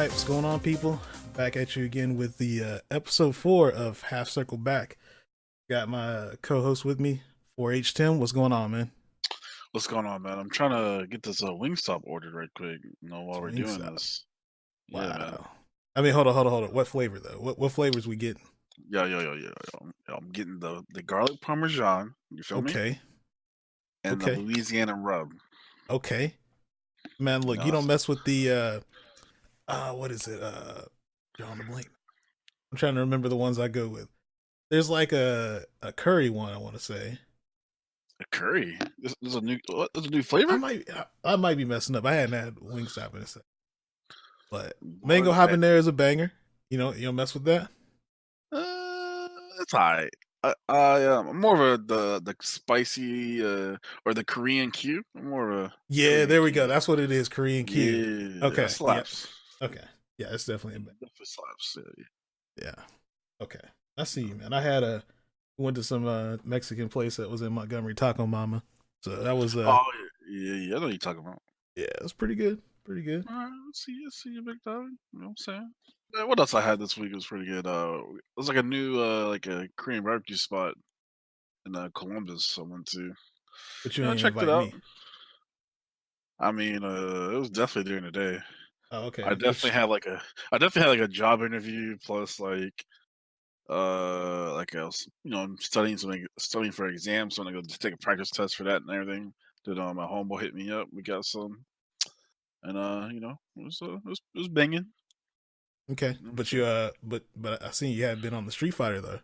right, what's going on, people? Back at you again with the episode 4 of Half Circle Back. Got my co-host with me, 4H Tim. What's going on, man? What's going on, man? I'm trying to get this Wingstop ordered right quick. While we're doing Wingstop. this. Wow. Yeah, man. I mean, hold on. What flavor though? What flavors we getting? Yeah. I'm getting the garlic parmesan. You feel me? Okay. And the Louisiana rub. Okay. Man, look, you don't mess with the what is it? Drawing the blank. I'm trying to remember the ones I go with. There's like a curry one, I want to say. A curry? There's a new flavor? I might be messing up. I hadn't had Wingstop in a second. But mango habanero is a banger. You don't mess with that? It's alright. I'm more of the spicy or the Korean Q. I'm more of a Korean there we Q. Go. That's what it is, Korean Q. Yeah, okay. That slaps. Yep. Okay. Yeah, it's definitely a banger. Definitely slaps. Yeah. Okay. I see you, man. I went to some Mexican place that was in Montgomery, Taco Mama. So that was yeah, I know what you're talking about. Yeah, it was pretty good. Pretty good. All right, see you, big dog. You know what I'm saying? What else I had this week was pretty good. It was like a new like a Korean barbecue spot in Columbus I went to. But you ain't checked it out. Me. I mean, it was definitely during the day. Oh, okay. I definitely had like a job interview plus like I was I'm studying for exams, so I'm gonna go take a practice test for that and everything. Did my homeboy hit me up? We got some, and it was banging. Okay, but but I seen you had been on the Street Fighter though.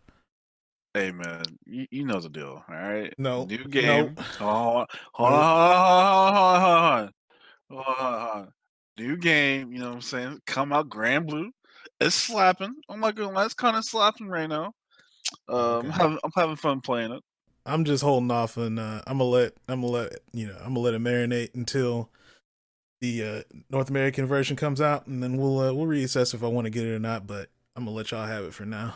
Hey man, you know the deal, all right? No, new game. No. Hold on. New game. You know what I'm saying? Come out Grand Blue. It's slapping. I'm not gonna lie, it's kind of slapping right now. Okay. I'm having fun playing it. I'm just holding off, and I'm gonna let it marinate until the North American version comes out, and then we'll reassess if I want to get it or not. But I'm gonna let y'all have it for now.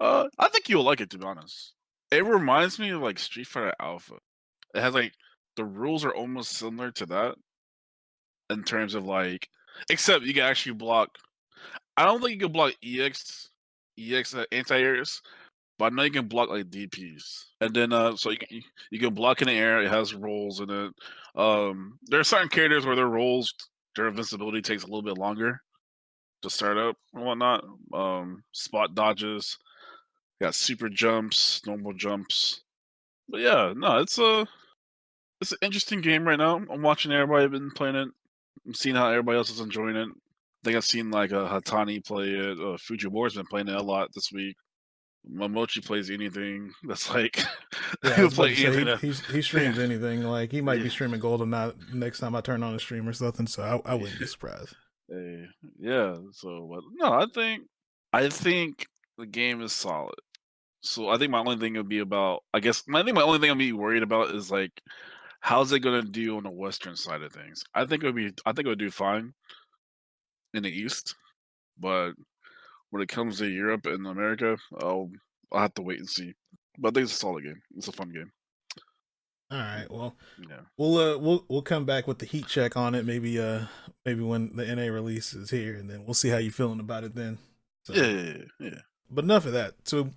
I think you'll like it, to be honest. It reminds me of like Street Fighter Alpha. It has like the rules are almost similar to that in terms of like, except you can actually block. I don't think you can block EX anti-airs, but I know you can block like DPs, and then so you can block in the air. It has rolls in it. There are certain characters where their rolls, their invincibility takes a little bit longer to start up and whatnot. Spot dodges, got super jumps, normal jumps. But yeah, no, it's an interesting game right now. I'm watching everybody been playing it. I'm seeing how everybody else is enjoying it. I think I've seen like Hatani play it. Fujibore's been playing it a lot this week. Momochi plays anything that's like he'll play anything. He streams anything. Like he might be streaming Golden Knight next time I turn on the stream or something. So I wouldn't be surprised. Hey, yeah. So, but no, I think the game is solid. So I think my only thing would be about. I think my only thing I'd be worried about is like, how's it gonna do on the Western side of things? I think it would do fine in the East, but when it comes to Europe and America, I'll have to wait and see. But I think it's a solid game. It's a fun game. All right. Well, yeah. We'll come back with the heat check on it. Maybe when the NA release is here, and then we'll see how you're feeling about it then. So, yeah. But enough of that. So,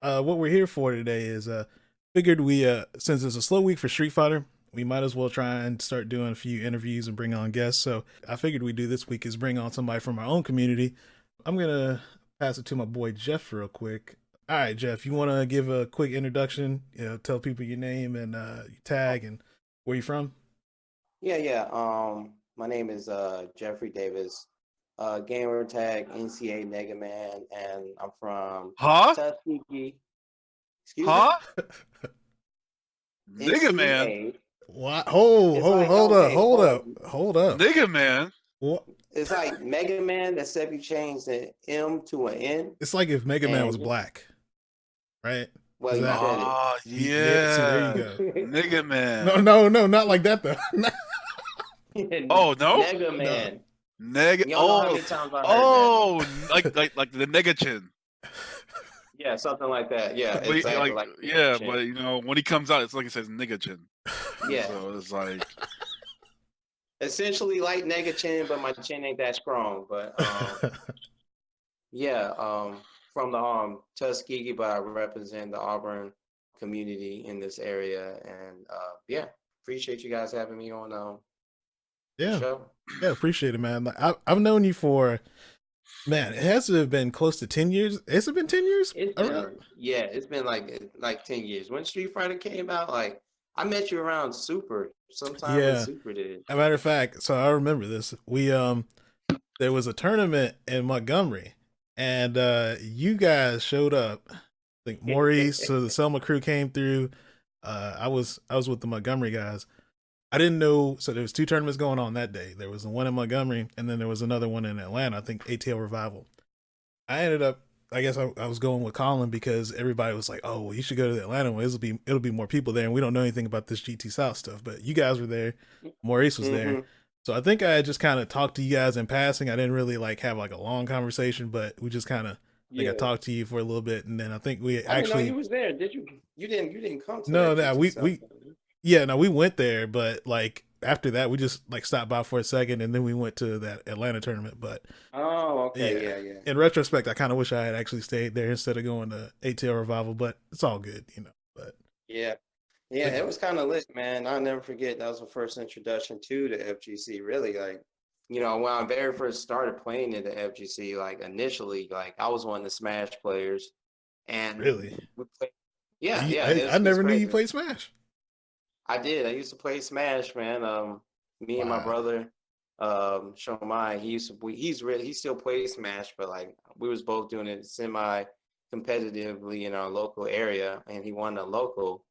what we're here for today is figured we since it's a slow week for Street Fighter, we might as well try and start doing a few interviews and bring on guests. So I figured we do this week is bring on somebody from our own community. I'm gonna pass it to my boy Jeff real quick. All right, Jeff, you want to give a quick introduction? Tell people your name and your tag and where you from. Yeah. My name is Jeffrey Davis. Gamer tag NCA Negaman, and I'm from Tuskegee. Excuse me? Negaman. What? Hold up. Negaman. What? It's like Mega Man, except you change the M to an N. It's like if Mega Man was black, right? Well, yeah. See, there you go. Mega Man. No, not like that though. Oh no, Mega Man. Like the Negachin. Yeah, something like that. Yeah, but exactly. But when he comes out, it's like it says Negachin. Yeah. So it's like essentially like Nega Chin, but my chin ain't that strong. But yeah, from the Tuskegee, but I represent the Auburn community in this area, and yeah, appreciate you guys having me on the Yeah, show. yeah, appreciate it, man. Like, I've known you for, man, it has to have been close to 10 years. Has it been 10 years It's around? been yeah, it's been like 10 years. When Street Fighter came out, like I met you around Super, sometime when Yeah. Super did. As a matter of fact, so I remember this. We there was a tournament in Montgomery, and you guys showed up. I think Maurice, so the Selma crew came through. I was with the Montgomery guys. I didn't know, so there was two tournaments going on that day. There was the one in Montgomery, and then there was another one in Atlanta. I think ATL Revival. I ended up, I guess I was going with Colin because everybody was like, "Oh, well, you should go to the Atlanta one. It'll be more people there, and we don't know anything about this GT South stuff." But you guys were there, Maurice was there, Hmm. so I think I just kind of talked to you guys in passing. I didn't really like have like a long conversation, but we just kind of like I Yeah, talked to you for a little bit, and then I think we I didn't know you actually was there. Did you? You didn't come to no, that no, GT South. yeah, no, we went there, but like after that, we just like stopped by for a second, and then we went to that Atlanta tournament. But Oh, okay, yeah, yeah, yeah, in retrospect, I kind of wish I had actually stayed there instead of going to ATL Revival, but it's all good, you know. yeah, yeah. But It yeah, was kind of lit, man. I'll never forget. That was the first introduction to the FGC. Really, like, when I very first started playing in the FGC, like initially, like I was one of the Smash players, and really, we played. Yeah, you, yeah. I It's never knew you crazy. played Smash. I did. I used to play Smash, man. Me and my Wow. brother, Shomai, he still plays Smash, but like we was both doing it semi competitively in our local area, and he won the local.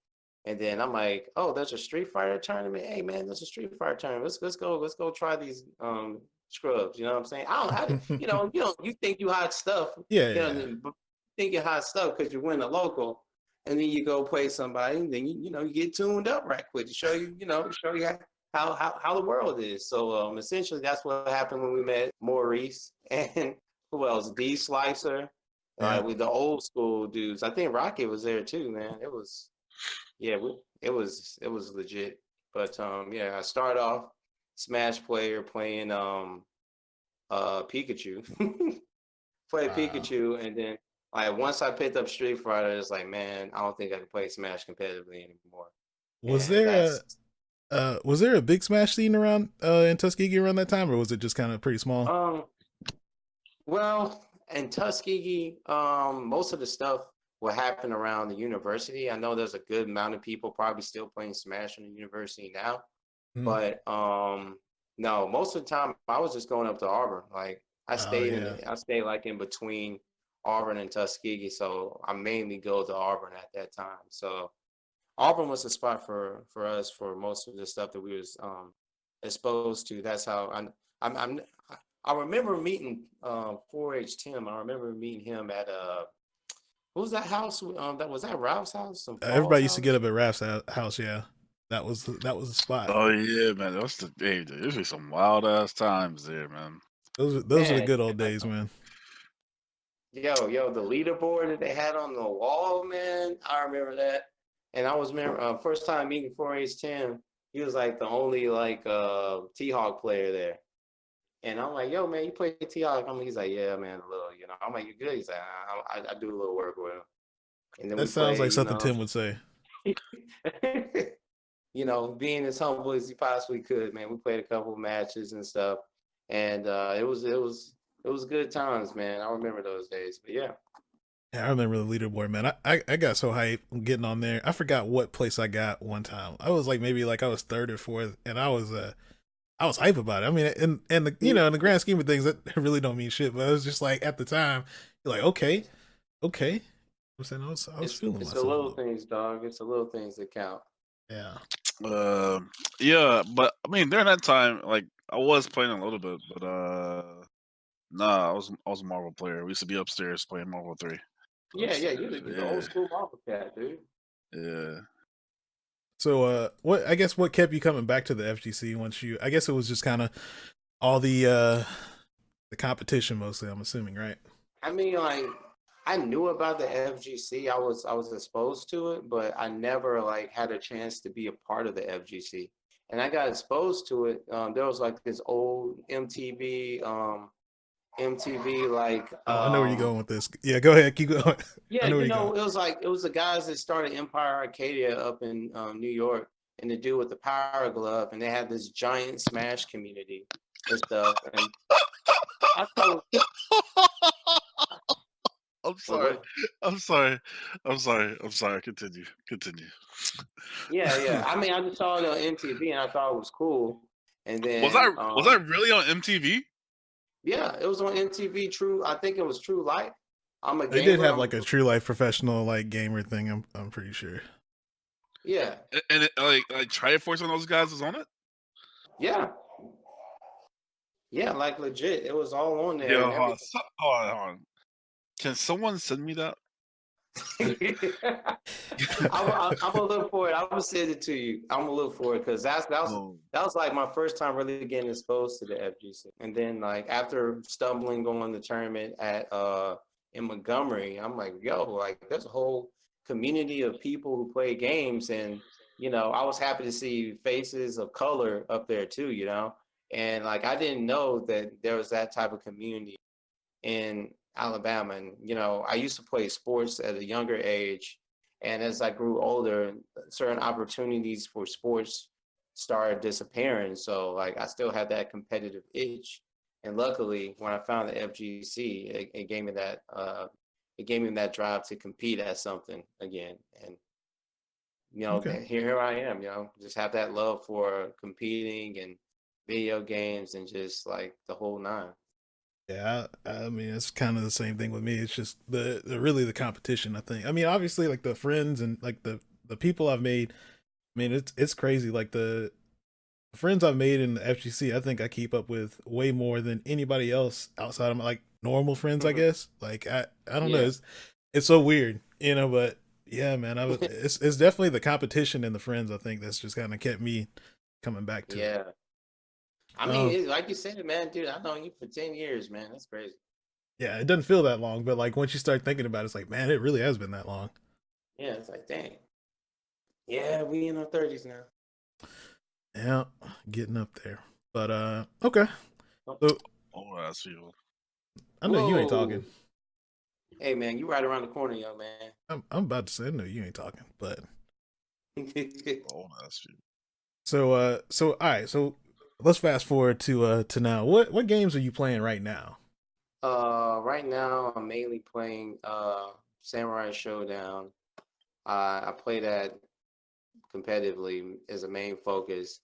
And then I'm like, oh, there's a Street Fighter tournament. Hey man, there's a Street Fighter tournament. Let's go try these scrubs. You know what I'm saying? You think you hot stuff, Yeah, you yeah, know, think you're hot stuff because you win the local, and then you go play somebody, and then you get tuned up right quick to show you how the world is. So essentially that's what happened when we met Maurice and who else? D Slicer, yeah. with the old school dudes. I think Rocket was there too, man. It was yeah, it was legit. But yeah, I started off Smash player playing Pikachu. Play Wow. Pikachu, and then like once I picked up Street Fighter, it's like, man, I don't think I can play Smash competitively anymore. Was And there that's was there a big Smash scene around in Tuskegee around that time, or was it just kind of pretty small? um well, in Tuskegee, most of the stuff will happen around the university. I know there's a good amount of people probably still playing Smash in the university now, Hmm. but no, most of the time I was just going up to Auburn. Like Oh yeah. I stayed like in between Auburn and Tuskegee, so I mainly go to Auburn at that time. So Auburn was the spot for us for most of the stuff that we was exposed to. That's how I'm I remember meeting 4H Tim. I remember meeting him at what was that house? That was that Ralph's house, some Paul's Everybody used to get house. up at Raph's house. Yeah, that was the spot. Oh yeah, man. That's the hey, there's be some wild ass times there, man. Those are the Man, good old days, man. yo, the leaderboard that they had on the wall, man. I remember that. And I was remember first time meeting 4H Tim. He was like the only like T-Hawk player there. And I'm like, yo, man, you play T-Hawk? He's like, yeah, man, a little, I'm like, you good? He's like, I do a little work with him. And then That we sounds play, like something Tim would say. being as humble as he possibly could, man. We played a couple of matches and stuff. And it was good times, man. I remember those days. But yeah. Yeah, I remember the leaderboard, man. I got so hyped getting on there. I forgot what place I got one time. I was like maybe like I was third or fourth, and I was hype about it. I mean, and the in the grand scheme of things, that really don't mean shit. But it was just like at the time, you're like, okay, okay. I'm saying I was feeling It's the myself a little little. things, dog. It's the little things that count. Yeah. Uh, yeah, but I mean during that time, like I was playing a little bit, but nah, I was a Marvel player. We used to be upstairs playing Marvel 3. Yeah, yeah, Upstairs. you're the old school Marvel cat, dude. Yeah. So what I guess what kept you coming back to the FGC once you? I guess it was just kind of all the competition mostly. I'm assuming, right? I mean, like, I knew about the FGC. I was exposed to it, but I never like had a chance to be a part of the FGC. and I got exposed to it. There was like this old MTV like Oh, I know where you're going with this. Yeah, go ahead, keep going. I yeah, know where you're going. it was the guys that started Empire Arcadia up in New York, and the dude with the power glove, and they had this giant Smash community and stuff. And I thought, I'm what, sorry. what? I'm sorry. I'm sorry. I'm sorry. Continue. Continue. Yeah. I mean, I just saw it on MTV, and I thought it was cool. And Was then, that really on MTV? yeah, it was on MTV. True, I think it was True Life. I'm a They did gamer. have like a true life professional like gamer thing. I'm pretty sure. Yeah, And it, like Triforce and those guys was on it. yeah, yeah, like legit. It was all on there Yeah, and everything. hold on. Can someone send me that? I'm gonna look for it. I'm gonna send it to you. I'm gonna look for it because Oh, that was like my first time really getting exposed to the FGC. And then like after stumbling going the tournament at in Montgomery, I'm like, yo, like there's a whole community of people who play games, and I was happy to see faces of color up there too. And like I didn't know that there was that type of community in Alabama. And, I used to play sports at a younger age. And as I grew older, certain opportunities for sports started disappearing. So, like, I still had that competitive itch. And luckily, when I found the FGC, it gave me that drive to compete at something again. And Okay. here I am. Just have that love for competing and video games and just like the whole nine. Yeah, I mean it's kind of the same thing with me. It's just the really the competition. I think. I mean, obviously, like the friends and like the people I've made. I mean, it's crazy. Like the friends I've made in the FGC, I think I keep up with way more than anybody else outside of my like normal friends. I guess. Like I don't know. Yeah. It's so weird, But yeah, man, it's definitely the competition and the friends. I think that's just kind of kept me coming back to it. Yeah. I mean, Um, like you said, man, dude, I've known you for 10 years, man. That's crazy. yeah, it doesn't feel that long, but like once you start thinking about it, it's like, man, it really has been that long. Yeah, it's like, dang. Yeah, we in our 30s now. Yeah, getting up there. But okay. Oh, So oh, that's people. I know you ain't whoa. talking. Hey, man, you right around the corner, young man. I'm about to say I know you ain't talking, but Oh, that's people. so all right, so let's fast forward to now. What games are you playing right now? Right now, I'm mainly playing Samurai Showdown. I play that competitively as a main focus.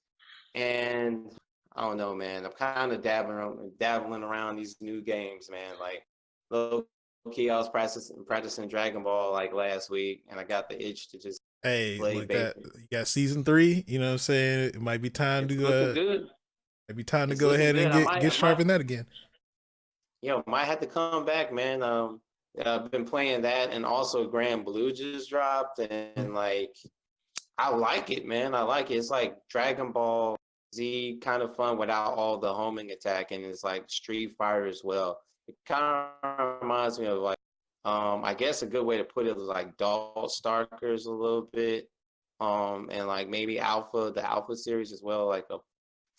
And I don't know, man. I'm kind of dabbling around these new games, man. Like low key, I was practicing Dragon Ball like last week, and I got the itch to just Hey, play look that basic. you got season 3. You know what I'm saying? It might be time It's to looking good. It's go looking ahead and good. get sharp in that again. Might have to come back, man. I've been playing that, and also Grand Blue just dropped, and like I like it, man. I like it. It's like Dragon Ball Z, kind of fun without all the homing attack, and it's like Street Fighter as well. It kind of reminds me of like, I guess a good way to put it is like Dalt Starkers a little bit, and like maybe the Alpha series as well, like a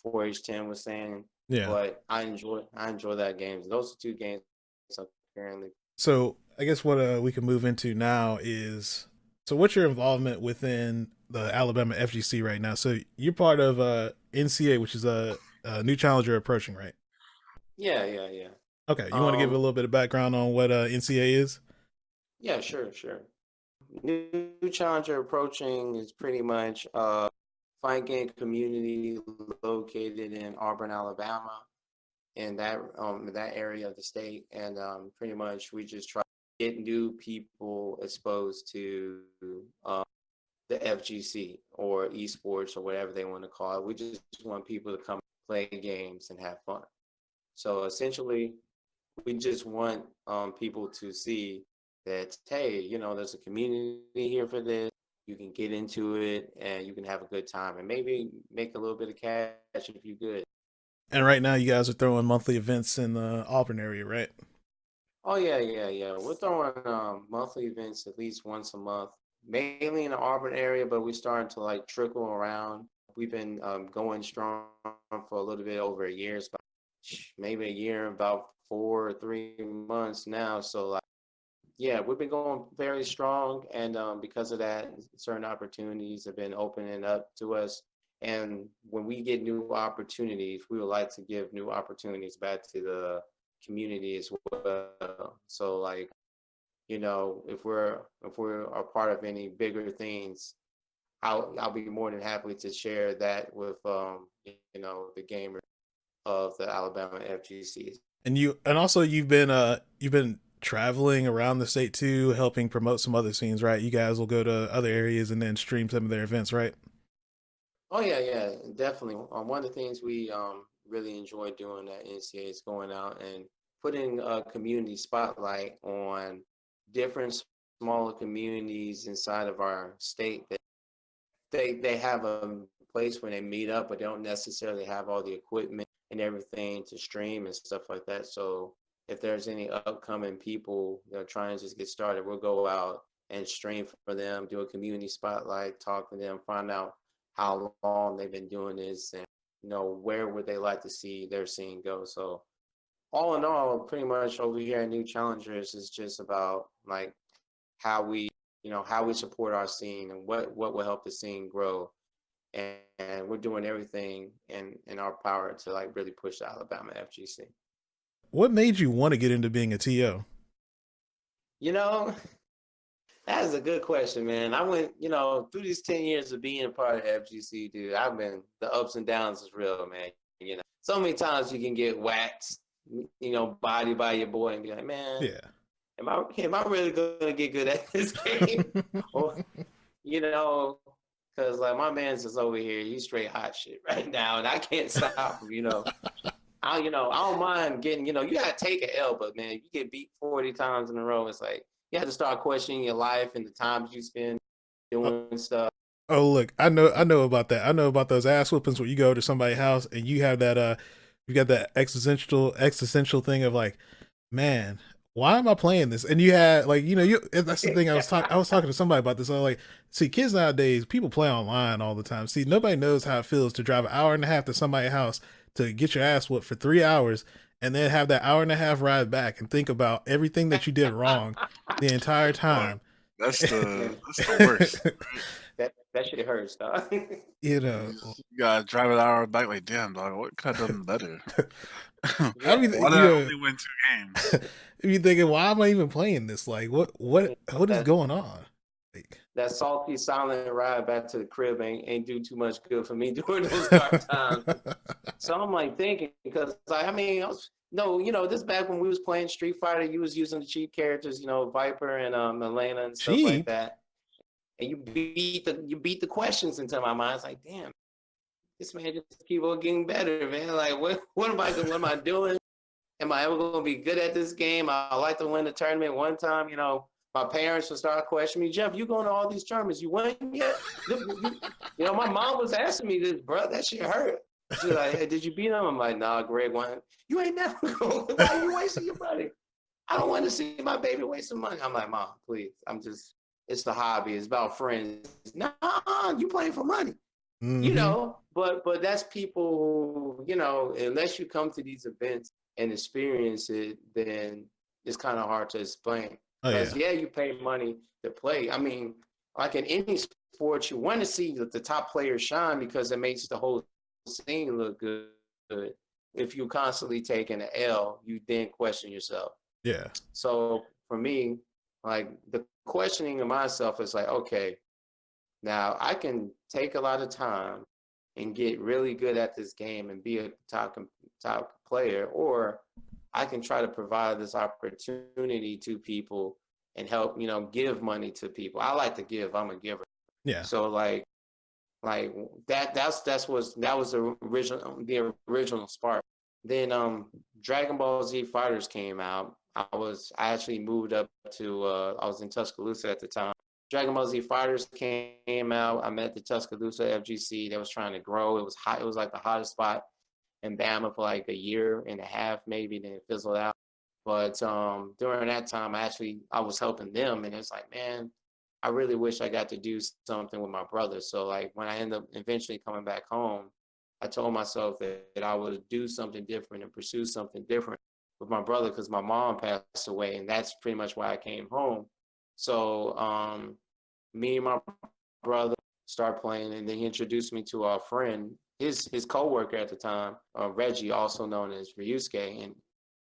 4H10 was saying. Yeah. But I enjoy that game. Those are two games I'm currently. So I guess what we can move into now is so what's your involvement within the Alabama FGC right now? So you're part of NCA, which is a new challenger approaching, right? Yeah. Okay, you want to give a Um, little bit of background on what NCA is? yeah, sure. New challenger approaching is pretty much fight game community located in Auburn, Alabama, in that area of the state, and pretty much we just try to get new people exposed to um, the FGC or esports or whatever they want to call it. We just want people to come play games and have fun. So essentially, we just want people to see that, hey, there's a community here for this. You can get into it and you can have a good time and maybe make a little bit of cash if you're good. And right now, you guys are throwing monthly events in the Auburn area, right? Oh yeah. We're throwing monthly events at least once a month, mainly in the Auburn area, but we're starting to like trickle around We've been going strong for a little bit over a year. It's about, maybe a year, about 4 or 3 months now. So like, yeah, we've been going very strong, and because of that, certain opportunities have been opening up to us. And when we get new opportunities, we would like to give new opportunities back to the community as well. So like, if we're a part of any bigger things, I'll be more than happy to share that with the gamers of the Alabama FGC. And also you've been traveling around the state too, helping promote some other scenes, right? You guys will go to other areas and then stream some of their events, right? Oh yeah, yeah, definitely. One of the things we really enjoy doing at NCA is going out and putting a community spotlight on different smaller communities inside of our state that they have a place where they meet up, but they don't necessarily have all the equipment and everything to stream and stuff like that. So if there's any upcoming people that are trying to just get started, we'll go out and stream for them, do a community spotlight, talk to them, find out how long they've been doing this, and where would they like to see their scene go. So all in all, pretty much over here at New Challengers is just about like how we support our scene and what will help the scene grow. And we're doing everything in our power to like really push the Alabama FGC. What made you want to get into being a TO? You know, that is a good question, man. I went, through these 10 years of being a part of FGC, dude. The ups and downs is real, man. So many times you can get whacked, body by your boy and be like, man, Yeah. am I really gonna get good at this game? Or, because like my man's is over here, he's straight hot shit right now, and I can't stop him. I don't mind getting, you gotta take an L, but man, if you get beat 40 times in a row, it's like you have to start questioning your life and the times you spend doing stuff. Oh look, I know about that. I know about those ass whoopings where you go to somebody's house and you have that you got that existential thing of like, man, why am I playing this? And you had like, that's the thing I was talking to somebody about this. I was like, see, kids nowadays, people play online all the time. See, nobody knows how it feels to drive an hour and a half to somebody's house to get your ass whooped for 3 hours and then have that hour and a half ride back and think about everything that you did wrong the entire Boy, time. that's the worst. That shit hurts, dog. you You, know, you gotta drive an hour back like, damn, dog, what could I have done better? I mean, Why did I only win 2 games? if you're thinking, why am I even playing this? Like, what is that going on? Like, that salty silent ride back to the crib ain't do too much good for me during those dark times. So I'm like thinking, because I mean, no, this back when we was playing Street Fighter, you was using the cheap characters, Viper and Elena and stuff like cheap. that, and you beat the questions into my mind. It's like, damn, this man just keep on getting better, man. Like, what am I doing? Am I ever gonna be good at this game? I like to win the tournament one time. My parents would start questioning me, Jeff, you going to all these tournaments? You won yet? My mom was asking me this, bro. That shit hurt. She's like, hey, did you beat him? I'm like, nah, Greg won. You ain't never going. Why are you wasting your money? I don't want to see my baby wasting money. I'm like, Mom, please. It's the hobby. It's about friends. Nah, you playing for money. Mm-hmm. But that's people who, unless you come to these events and experience it, then it's kind of hard to explain. Oh Because yeah, yeah, you pay money to play. I mean, like in any sport, you want to see the top players shine because it makes the whole scene look good. If you constantly taking an L, you then question yourself. yeah, So for me, like the questioning of myself is like, okay, now I can take a lot of time and get really good at this game and be a top player, or I can try to provide this opportunity to people and help, give money to people. I like to give. I'm a giver. yeah. So like that was the original spark. Then Dragon Ball Z Fighters came out. I actually moved up to I was in Tuscaloosa at the time. Dragon Ball Z Fighters came out. I met the Tuscaloosa FGC. They was trying to grow. It was hot. It was like the hottest spot in Bama for like a year and a half, maybe. Then it fizzled out. But during that time, I was helping them, and it's like, man, I really wish I got to do something with my brother. So like when I end up eventually coming back home, I told myself that I would do something different and pursue something different with my brother because my mom passed away, and that's pretty much why I came home. So me and my brother started playing, and then he introduced me to our friend, his coworker at the time, Reggie, also known as Ryusuke, and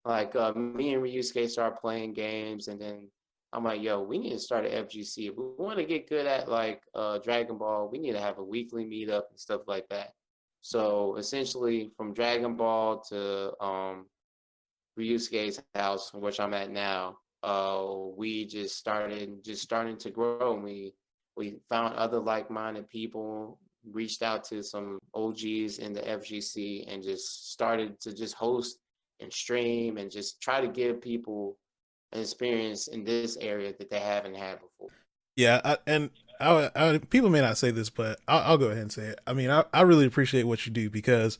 like me and Ryusuke started playing games, and then I'm like, yo, we need to start an FGC. If we want to get good at like Dragon Ball, we need to have a weekly meetup and stuff like that. So essentially, from Dragon Ball to Ryusuke's house, which I'm at now, we just starting to grow. And we found other like-minded people, reached out to some OGs in the FGC, and just started to just host and stream and just try to give people an experience in this area that they haven't had before. Yeah, people may not say this, but I'll go ahead and say it. I mean, I really appreciate what you do because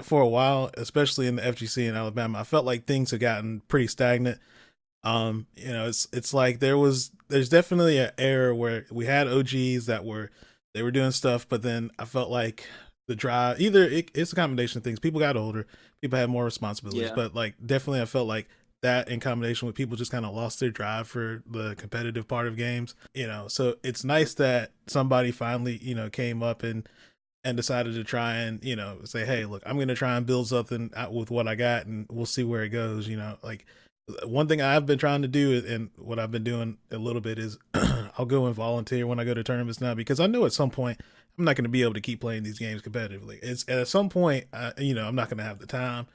for a while, especially in the FGC in Alabama, I felt like things had gotten pretty stagnant. It's like there's definitely an era where we had OGs they were doing stuff, but then I felt like the drive it's a combination of things. People got older, people had more responsibilities, Yeah, but like definitely I felt like that in combination with people just kind of lost their drive for the competitive part of games. So it's nice that somebody finally came up and decided to try and say, hey, look, I'm gonna try and build something out with what I got, and we'll see where it goes. Like one thing I've been trying to do, and what I've been doing a little bit, is I'll go and volunteer when I go to tournaments now, because I know at some point I'm not going to be able to keep playing these games competitively. It's at some point, I'm not going to have the time,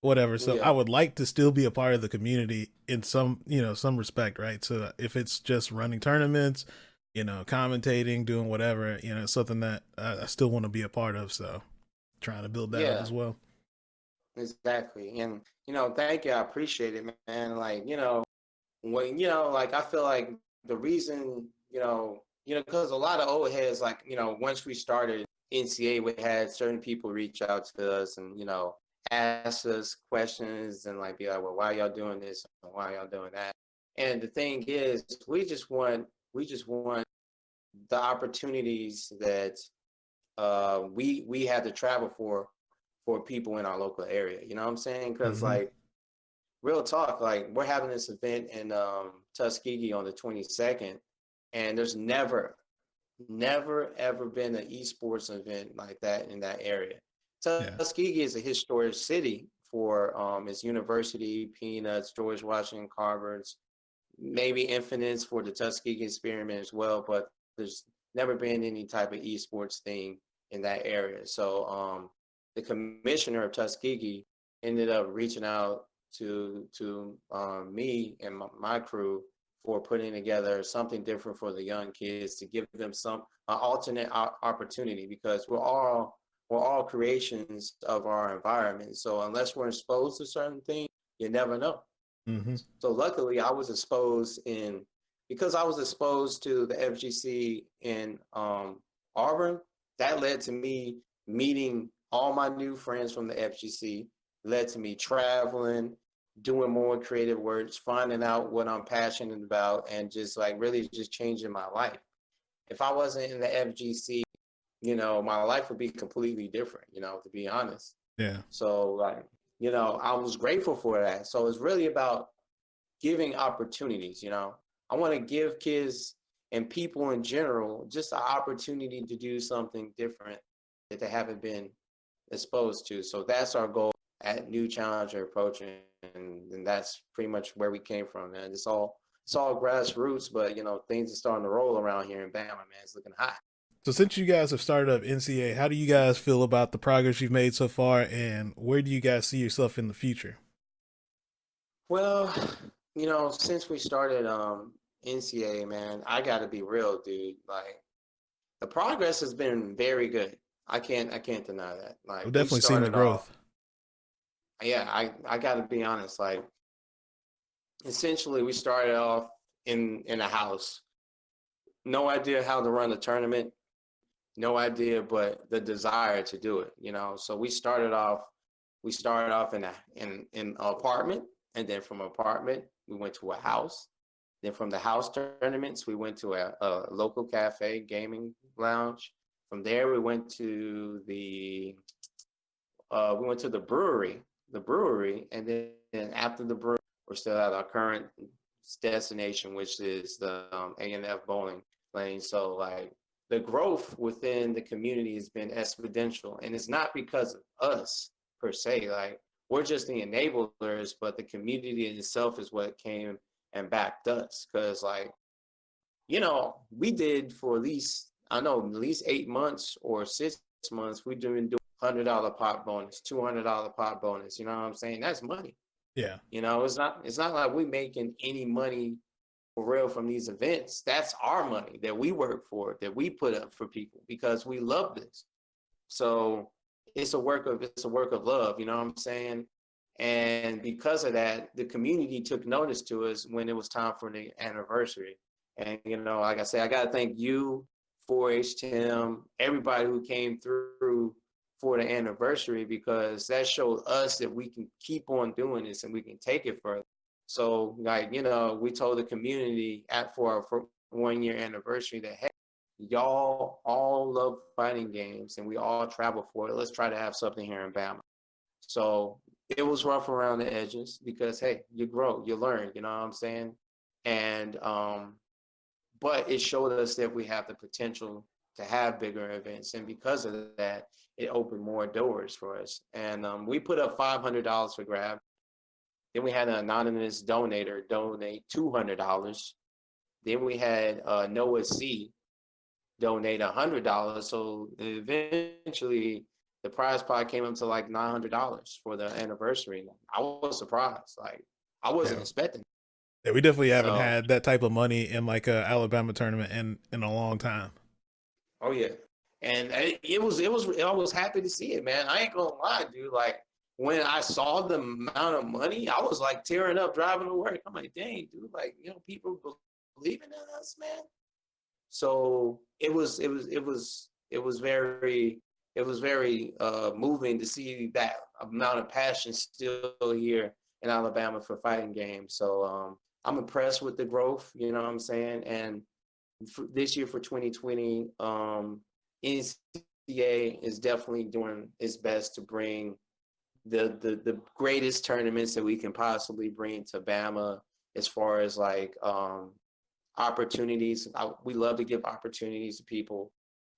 whatever. So I yeah, would like to still be a part of the community in some respect, right? So if it's just running tournaments, commentating, doing whatever, it's something that I still want to be a part of. So trying to build that up yeah, as well. exactly. And thank you. I appreciate it, man. Like, when like I feel like the reason, because a lot of old heads, like, once we started NCA, we had certain people reach out to us and, ask us questions and like be like, well, why y'all doing this? Why y'all doing that? And the thing is, we just want the opportunities that we had to travel for people in our local area. You know what I'm saying? Because Hmm. like real talk, like we're having this event in Tuskegee on the 22nd, and there's never ever been an esports event like that in that area. Yeah. Tuskegee is a historic city for its university, Peanuts, George Washington Carver's, maybe Infinites for the Tuskegee experiment as well, but there's never been any type of esports thing in that area. So the commissioner of Tuskegee ended up reaching out to me and my crew for putting together something different for the young kids to give them some alternate opportunity, because we're all creations of our environment. So unless we're exposed to certain things, you never know. Hmm. So luckily, because I was exposed to the FGC in Auburn. That led to me meeting all my new friends from the FGC. Led to me traveling, doing more creative works, finding out what I'm passionate about, and just like really just changing my life. If I wasn't in the FGC, my life would be completely different. To be honest. Yeah. So like, I was grateful for that. So it's really about giving opportunities. I want to give kids and people in general just an opportunity to do something different that they haven't been exposed to. So that's our goal at New Challenger Approaching, and that's pretty much where we came from, man. It's all grassroots, but things are starting to roll around here in Bama, man. It's looking hot. So since you guys have started up NCA, how do you guys feel about the progress you've made so far, and where do you guys see yourself in the future? Well, since we started NCA, man, I got to be real, dude. Like the progress has been very good. I can't deny that. Like I've we definitely seen the started off, growth. yeah, I got to be honest. Like essentially, we started off in a house, no idea how to run a tournament, no idea, but the desire to do it. So we started off in an apartment, and then from apartment we went to a house, Then from the house tournaments, we went to a local cafe gaming lounge. From there, we went to the brewery, and then after the brewery, we're still at our current destination, which is the A&F bowling lane. So like the growth within the community has been exponential, and it's not because of us per se. Like we're just the enablers, but the community in itself is what came and backed us. Because like we did for at least at least 8 months or 6 months. We've been doing $100 pot bonus, $200 pot bonus. You know what I'm saying? That's money. Yeah. It's not like we making any money for real from these events. That's our money that we work for, that we put up for people because we love this. So it's a work of love, you know what I'm saying? And because of that, the community took notice to us when it was time for the anniversary. And like I said, I gotta thank you, 4-H Tim, everybody who came through for the anniversary, because that showed us that we can keep on doing this and we can take it further. So like, we told the community for our 1 year anniversary that, hey, y'all all love fighting games and we all travel for it. Let's try to have something here in Bama. So it was rough around the edges because, hey, you grow, you learn, you know what I'm saying? And, but it showed us that we have the potential to have bigger events. And because of that, it opened more doors for us. And we put up $500 for grab. Then we had an anonymous donator donate $200. Then we had Noah C donate $100. So eventually the prize pot came up to like $900 for the anniversary. I was surprised. Like I wasn't expecting. Yeah, we definitely haven't had that type of money in like a Alabama tournament in a long time. Oh yeah, and I was happy to see it, man. I ain't gonna lie, dude. Like when I saw the amount of money, I was like tearing up driving to work. I'm like, dang, dude, like people believing in us, man. So it was very moving to see that amount of passion still here in Alabama for fighting games. So I'm impressed with the growth, you know what I'm saying? And this year for 2020, NCA is definitely doing its best to bring the greatest tournaments that we can possibly bring to Bama as far as like opportunities. We love to give opportunities to people.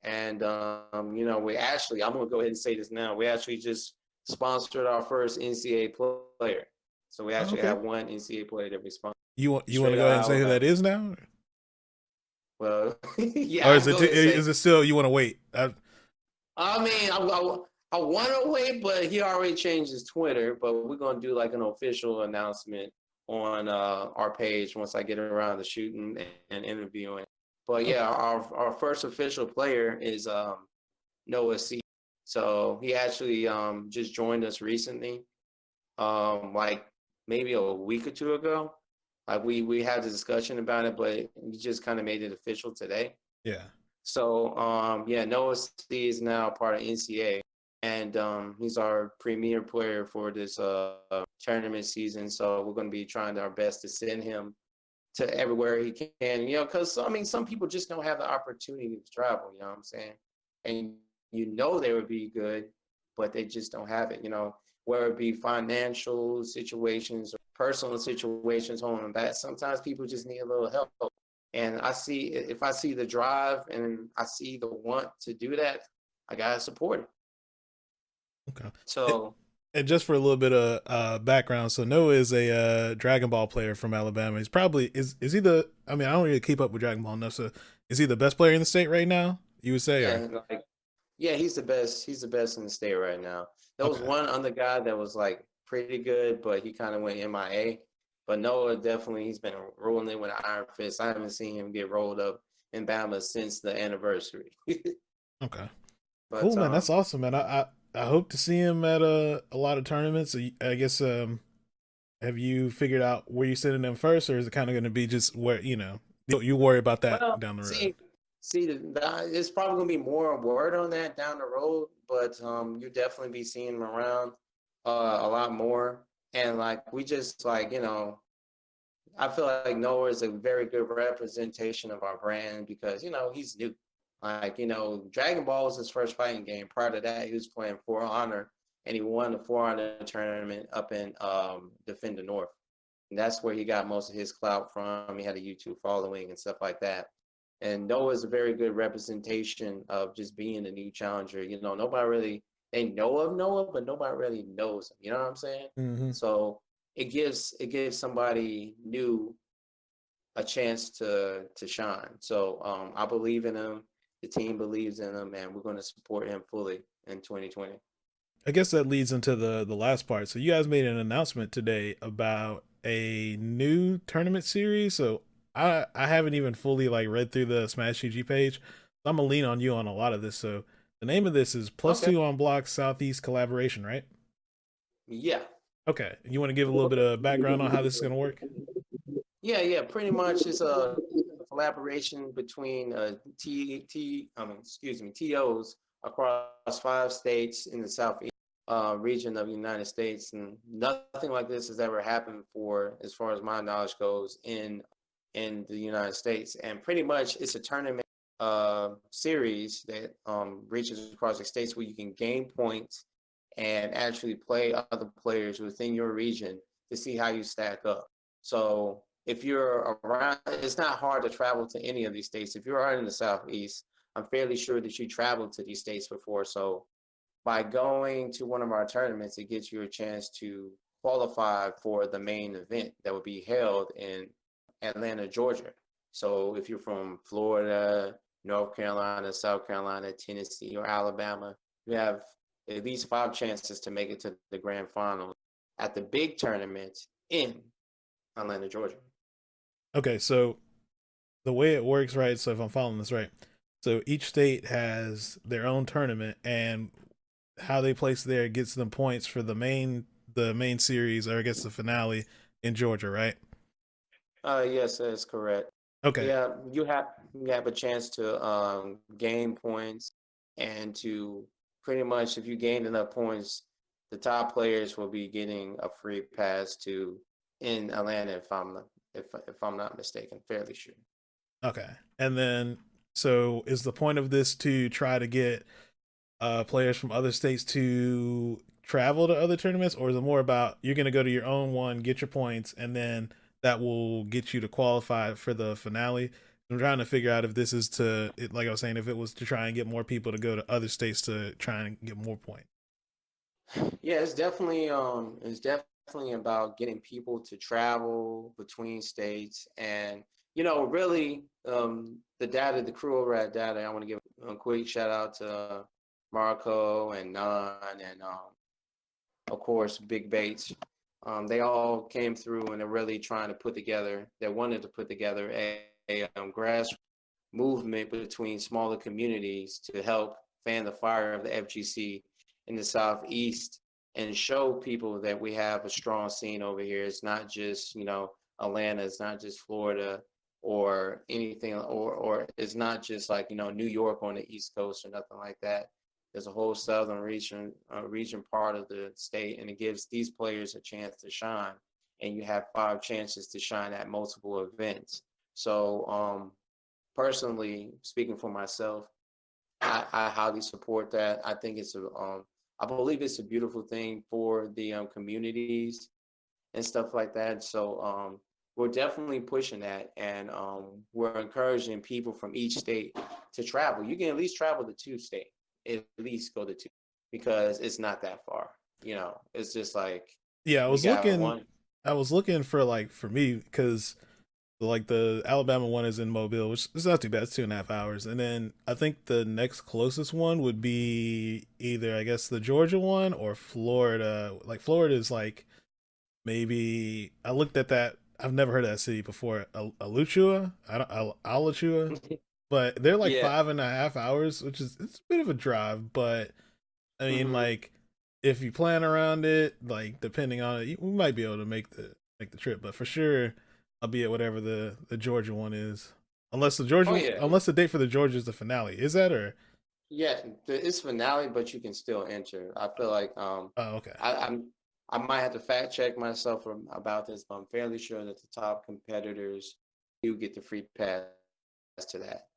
And, I'm going to go ahead and say this now. We actually just sponsored our first NCAA player. So we actually have one NCAA player that we sponsored. You want to go ahead and say who that is now? Well, yeah. Or is it still, you want to wait? I mean, I want to wait, but he already changed his Twitter. But we're going to do like an official announcement on our page once I get around to shooting and interviewing. But yeah, our first official player is Noah C. So he actually just joined us recently, like maybe a week or two ago. Like we had a discussion about it, but we just kind of made it official today. Yeah. So Noah C is now part of NCA, and he's our premier player for this tournament season. So we're going to be trying our best to send him to everywhere he can, because some people just don't have the opportunity to travel, you know what I'm saying? And they would be good, but they just don't have it, whether it be financial situations or personal situations holding them back. Sometimes people just need a little help. And if I see the drive and I see the want to do that, I gotta support it. Okay. So, and just for a little bit of background, so Noah is a Dragon Ball player from Alabama. He's probably is he the? I mean, I don't really keep up with Dragon Ball enough. So, is he the best player in the state right now? You would say? Yeah, he's the best. He's the best in the state right now. There was one other guy that was like pretty good, but he kind of went MIA. But Noah he's been rolling in with an iron fist. I haven't seen him get rolled up in Bama since the anniversary. Okay. But, cool, man. That's awesome, man. I hope to see him at a lot of tournaments. I guess have you figured out where you're sending them first, or is it kind of going to be just where you worry about that down the road? It's probably going to be more word on that down the road, but you definitely be seeing him around a lot more. And like we just I feel like Noah is a very good representation of our brand because he's new. Like Dragon Ball was his first fighting game. Prior to that, he was playing For Honor, and he won the For Honor tournament up in Defender North. And that's where he got most of his clout from. He had a YouTube following and stuff like that. And Noah is a very good representation of just being a new challenger. Nobody really they know of Noah, but nobody really knows him. You know what I'm saying? Mm-hmm. So it gives somebody new a chance to shine. So I believe in him. The team believes in him, and we're going to support him fully in 2020. I guess that leads into the last part. So you guys made an announcement today about a new tournament series. So I haven't even fully like read through the Smash GG page. So I'm gonna lean on you on a lot of this. So the name of this is Plus Okay. Two on Block Southeast Collaboration, right? Yeah. Okay. You want to give a little bit of background on how this is gonna work? Yeah. Pretty much, it's a collaboration between TOs across 5 states in the southeast region of the United States, and nothing like this has ever happened before, as far as my knowledge goes, in the United States. And pretty much, it's a tournament series that reaches across the states where you can gain points and actually play other players within your region to see how you stack up. So if you're around, it's not hard to travel to any of these states. If you're around in the Southeast, I'm fairly sure that you traveled to these states before. So by going to one of our tournaments, it gives you a chance to qualify for the main event that will be held in Atlanta, Georgia. So if you're from Florida, North Carolina, South Carolina, Tennessee, or Alabama, you have at least 5 chances to make it to the grand final at the big tournament in Atlanta, Georgia. Okay, so the way it works, right? So if I'm following this right, so each state has their own tournament, and how they place there gets them points for the main series, or I guess the finale in Georgia, right? Yes, that's correct. Okay. Yeah, you have a chance to gain points and to pretty much, if you gain enough points, the top players will be getting a free pass to in Atlanta, if I'm not mistaken, fairly sure. Okay. And then, so is the point of this to try to get players from other states to travel to other tournaments, or is it more about you're going to go to your own one, get your points, and then that will get you to qualify for the finale? I'm trying to figure out if this is like I was saying, if it was to try and get more people to go to other states to try and get more points. Yeah, it's definitely about getting people to travel between states, and really, the crew over at Data. I want to give a quick shout out to Marco and Nan and of course Big Bates. They all came through and they're really trying to put together. They wanted to put together a grass movement between smaller communities to help fan the fire of the FGC in the Southeast and show people that we have a strong scene over here. It's not just, Atlanta, it's not just Florida or anything, or it's not just like, New York on the East Coast or nothing like that. There's a whole southern region part of the state, and it gives these players a chance to shine. And you have 5 chances to shine at multiple events. So personally, speaking for myself, I highly support that. I believe it's a beautiful thing for the communities and stuff like that. So we're definitely pushing that, and we're encouraging people from each state to travel. You can at least travel to 2 states, at least go to 2, because it's not that far. It's just like Yeah, I you was got looking. one. I was looking for like for me because like the Alabama one is in Mobile, which is not too bad. It's 2.5 hours, and then I think the next closest one would be either I guess the Georgia one or Florida. Like Florida is like maybe I looked at that. I've never heard of that city before. Alachua, I don't Alachua, but they're like Yeah. 5.5 hours, which is it's a bit of a drive. But I mean, hmm like if you plan around it, like depending on it, we might be able to make the trip. But for sure, I'll be at whatever the Georgia one is, Oh yeah. unless the date for the Georgia is the finale. Is that or Yeah, it's finale, but you can still enter. I feel like oh okay. I, I'm I might have to fact check myself about this, but I'm fairly sure that the top competitors do get the free pass to that.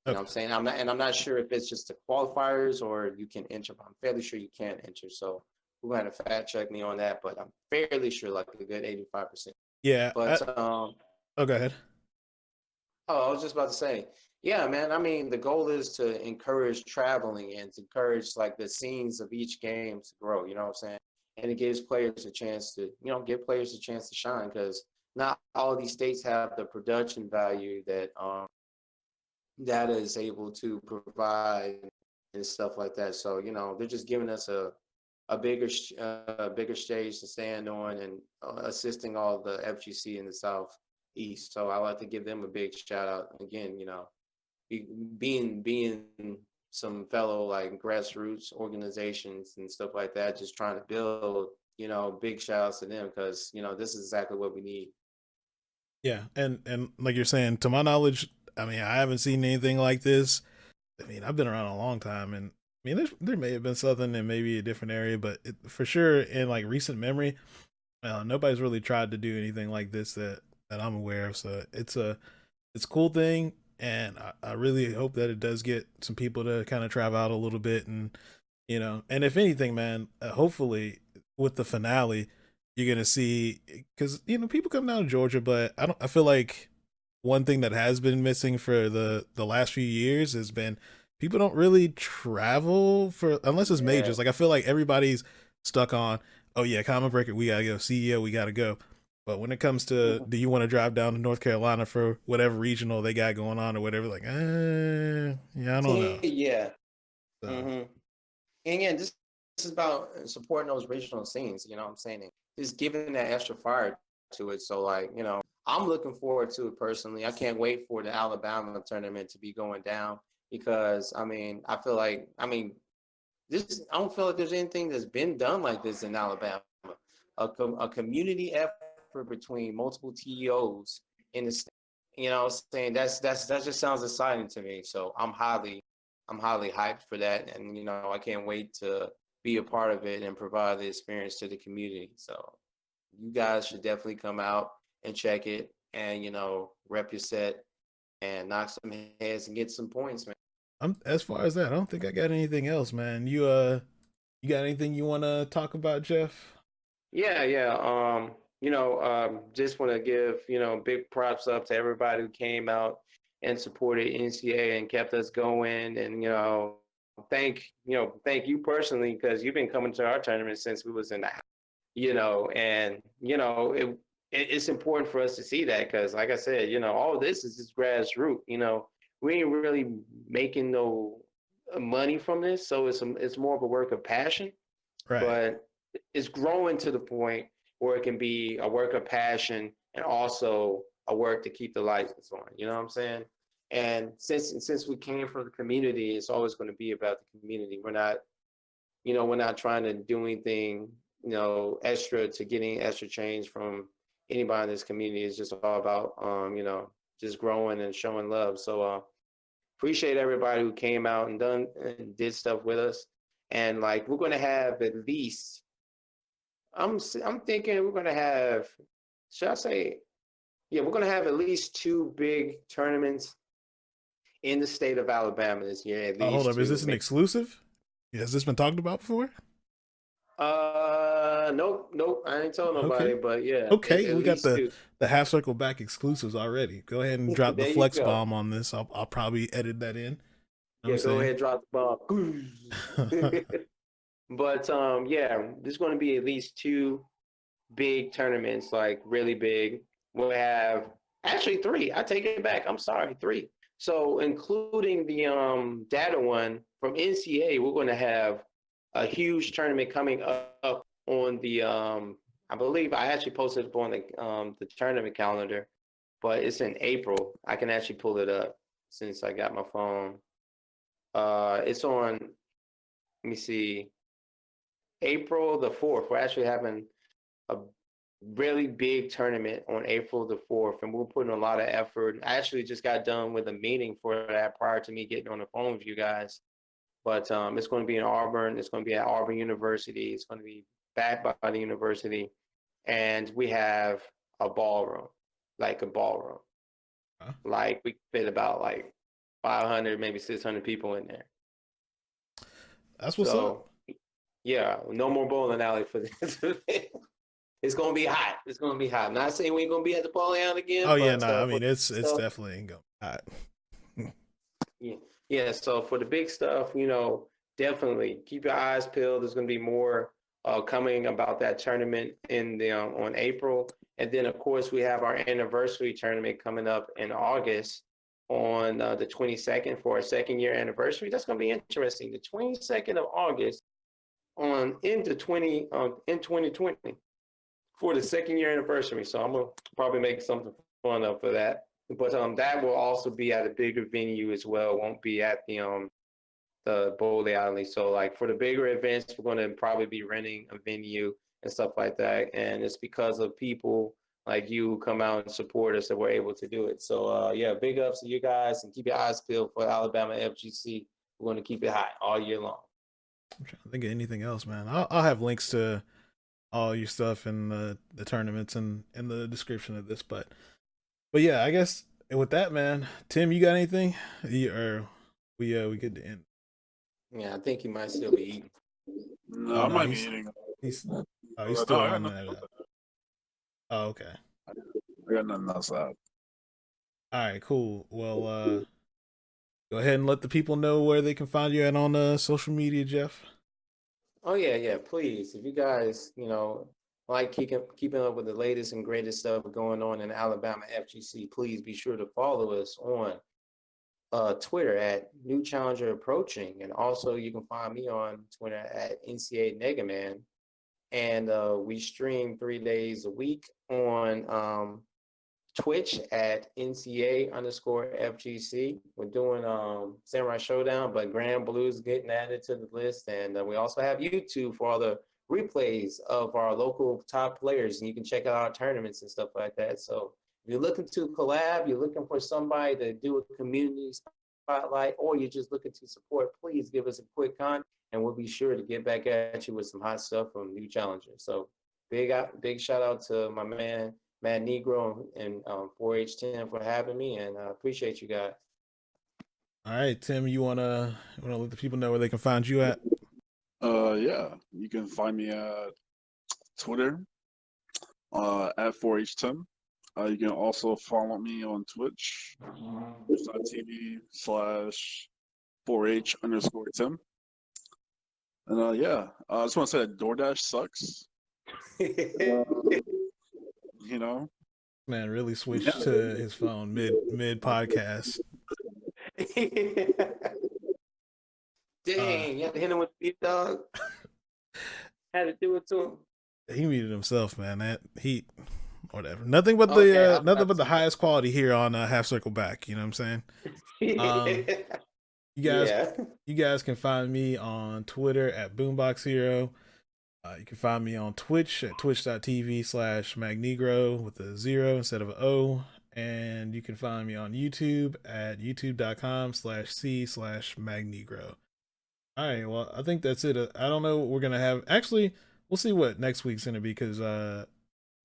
You know Okay. what I'm saying? I'm not sure if it's just the qualifiers or you can enter, but I'm fairly sure you can enter. So we're gonna have to fact check me on that, but I'm fairly sure like a good 85%. Yeah. But Oh, go ahead. oh, I was just about to say, yeah, man. I mean, the goal is to encourage traveling and to encourage like the scenes of each game to grow. You know what I'm saying? And it gives players a chance to, give players a chance to shine because not all of these states have the production value that data is able to provide and stuff like that. So they're just giving us a bigger stage to stand on and assisting all the FGC in the Southeast. So I like to give them a big shout out again. Being some fellow like grassroots organizations and stuff like that, just trying to build. Big shout outs to them because this is exactly what we need. Yeah, and like you're saying, to my knowledge, I mean, I haven't seen anything like this. I mean, I've been around a long time, and I mean, there may have been something in maybe a different area, but for sure, in like recent memory, nobody's really tried to do anything like this that I'm aware of. So it's a cool thing, and I really hope that it does get some people to kind of travel out a little bit, and and if anything, man, hopefully with the finale, you're gonna see because people come down to Georgia, but I feel like one thing that has been missing for the last few years has been people don't really travel for unless it's Yeah. majors. Like I feel like everybody's stuck on, oh yeah, Common Breaker, we gotta go. CEO, we gotta go. But when it comes to, do you want to drive down to North Carolina for whatever regional they got going on or whatever? Like, yeah, I don't know. Yeah. So hmm And again, this is about supporting those regional scenes, you know what I'm saying? And just giving that extra fire to it. So like, I'm looking forward to it personally. I can't wait for the Alabama tournament to be going down because I feel like this I don't feel like there's anything that's been done like this in Alabama. A community effort between multiple TEOs in the state. Saying that just sounds exciting to me. So I'm highly hyped for that, and I can't wait to be a part of it and provide the experience to the community. So you guys should definitely come out and check it, and rep your set and knock some heads and get some points, man. I'm as far as that, I don't think I got anything else, man. You got anything you want to talk about, Jeff? Yeah, yeah. Just want to give, big props up to everybody who came out and supported NCA and kept us going. And, thank you personally, because you've been coming to our tournament since we was in the house, and, it's important for us to see that because, like I said, all this is just grassroots. We ain't really making no money from this. So it's more of a work of passion, Right. but it's growing to the point where it can be a work of passion and also a work to keep the lights on. You know what I'm saying? And since we came from the community, it's always going to be about the community. We're not trying to do anything, extra to getting extra change from anybody in this community. It's just all about just growing and showing love. So appreciate everybody who came out and did stuff with us. And like we're gonna have at least I'm thinking we're gonna have, should I say, yeah, we're gonna have at least two big tournaments in the state of Alabama this year, at Hold least up, is two. this an exclusive? Has this been talked about before? Nope, nope, I ain't told nobody, Okay. but yeah, at, Okay, at we got least two. the half circle back exclusives already. Go ahead and drop the There you flex go. bomb on this. I'll probably edit that in. You know what I'm Yeah, go saying? ahead, drop the bomb. But yeah, there's going to be at least two big tournaments, like really big. We'll have actually three. I take it back. I'm sorry, three. So including the data one from NCA, we're going to have a huge tournament coming up on the I believe I actually posted it on the tournament calendar, but it's in April. I can actually pull it up since I got my phone. It's on. Let me see. April the 4th. We're actually having a really big tournament on April the 4th, and we're putting a lot of effort. I actually just got done with a meeting for that prior to me getting on the phone with you guys. But it's going to be in Auburn. It's going to be at Auburn University. It's going to be backed by the university, and we have a ballroom, like a ballroom. Huh? Like we fit about like 500, maybe 600 people in there. That's what's up. So yeah, no more bowling alley for this. It's gonna be hot. It's gonna be hot. I'm not saying we ain't gonna be at the bowling alley again, Oh yeah, but no, I for mean it's stuff, definitely ain't going. Right. yeah, yeah. So for the big stuff, definitely keep your eyes peeled. There's gonna be more coming about that tournament in the on April, and then of course we have our anniversary tournament coming up in August on the 22nd for our second year anniversary. That's gonna be interesting. The 22nd of August on into 2020 for the second year anniversary. So I'm gonna probably make something fun up for that. But that will also be at a bigger venue as well. It won't be at the bowling alley. So like for the bigger events, we're gonna probably be renting a venue and stuff like that. And it's because of people like you who come out and support us that we're able to do it. So yeah, big ups to you guys and keep your eyes peeled for Alabama FGC. We're gonna keep it hot all year long. I'm trying to think of anything else, man. I'll have links to all your stuff and the tournaments and in the description of this, but yeah, I guess with that, man, Tim, you got anything? Or we good to end? Yeah, I think he might still be eating. No, Oh I no, might be eating. he's No, still I got on nothing. that. Oh, okay. I got nothing outside. All right, cool. Well, go ahead and let the people know where they can find you at on social media, Jeff. Oh yeah. Please, if you guys, like keeping up with the latest and greatest stuff going on in Alabama FGC, please be sure to follow us on Twitter at New Challenger Approaching, and also you can find me on Twitter at NCA Negaman, and we stream 3 days a week on Twitch at NCA_FGC. We're doing Samurai Showdown, but Grand Blues getting added to the list. And we also have YouTube for all the replays of our local top players. And you can check out our tournaments and stuff like that. So if you're looking to collab, you're looking for somebody to do a community spotlight, or you're just looking to support, please give us a quick comment and we'll be sure to get back at you with some hot stuff from New Challenger. So big shout out to my man Magnegro and 4H10 for having me, and I appreciate you guys. All right, Tim, you wanna let the people know where they can find you at? Yeah, you can find me at Twitter at 4H10. You can also follow me on Twitch, twitch.tv/4H_Tim. And yeah, I just want to say that DoorDash sucks. You know, Man, really switched to his phone mid podcast. Dang, you had to hit him with the beef dog. Had to do it to him. He muted himself, man. That he whatever. Nothing but Okay, nothing but the highest quality here on Half Circle Back. You know what I'm saying? You guys, yeah. you guys can find me on Twitter at Boombox Hero. You can find me on Twitch at twitch.tv/Magnegro with a 0 instead of an O. And you can find me on YouTube at youtube.com/C/Magnegro. All right, well, I think that's it. I don't know what we're going to have. Actually, we'll see what next week's going to be because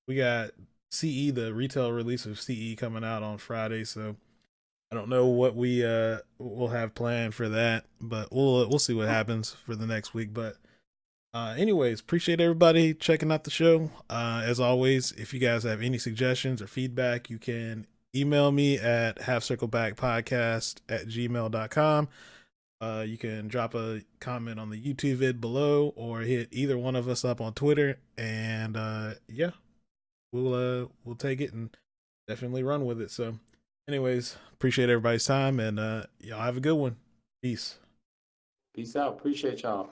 we got CE, the retail release of CE coming out on Friday. So I don't know what we will have planned for that, but we'll see what happens for the next week. But anyways, appreciate everybody checking out the show. As always, if you guys have any suggestions or feedback, you can email me at halfcirclebackpodcast@gmail.com. You can drop a comment on the YouTube vid below or hit either one of us up on Twitter. And yeah, we'll take it and definitely run with it. So anyways, appreciate everybody's time and y'all have a good one. Peace. Peace out. Appreciate y'all.